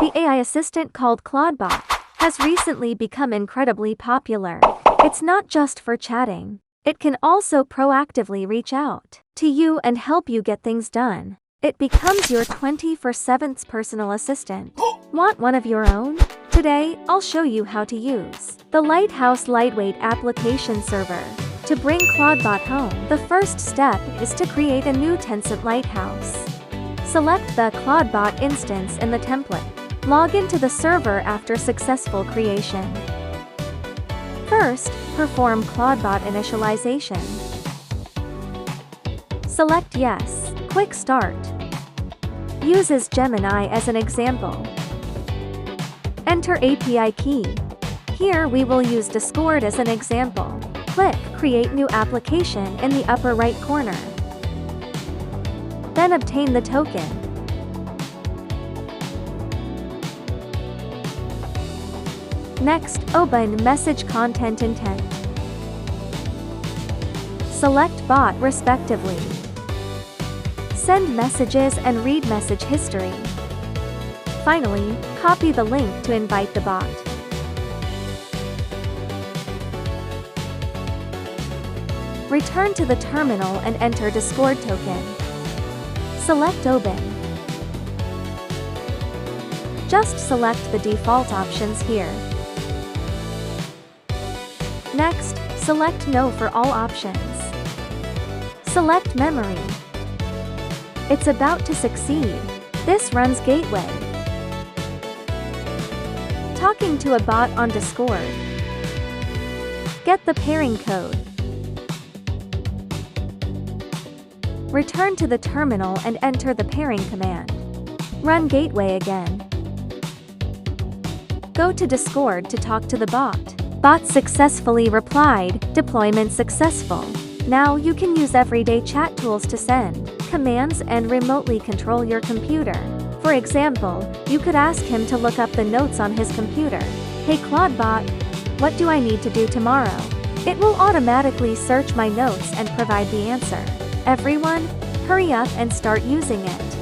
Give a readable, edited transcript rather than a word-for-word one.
The AI assistant called Clawdbot has recently become incredibly popular. It's not just for chatting. It can also proactively reach out to you and help you get things done. It becomes your 24/7 personal assistant. Want one of your own? Today, I'll show you how to use the Lighthouse lightweight application server to bring Clawdbot home. The first step is to create a new Tencent Lighthouse. Select the Clawdbot instance in the template. Log into the server after successful creation. First, perform Clawdbot initialization. Select Yes. Quick Start. Uses Gemini as an example. Enter API key. Here we will use Discord as an example. Click Create New Application in the upper right corner. Then obtain the token. Next, open Message Content Intent. Select Bot respectively. Send messages and read message history. Finally, copy the link to invite the bot. Return to the terminal and enter Discord token. Select Open. Just select the default options here. Next, select No for all options. Select Memory. It's about to succeed. This runs Gateway. Talking to a bot on Discord. Get the pairing code. Return to the terminal and enter the pairing command. Run Gateway again. Go to Discord to talk to the bot. Bot successfully replied, deployment successful. Now you can use everyday chat tools to send commands and remotely control your computer. For example, you could ask him to look up the notes on his computer. Hey Clawdbot, what do I need to do tomorrow? It will automatically search my notes and provide the answer. Everyone, hurry up and start using it.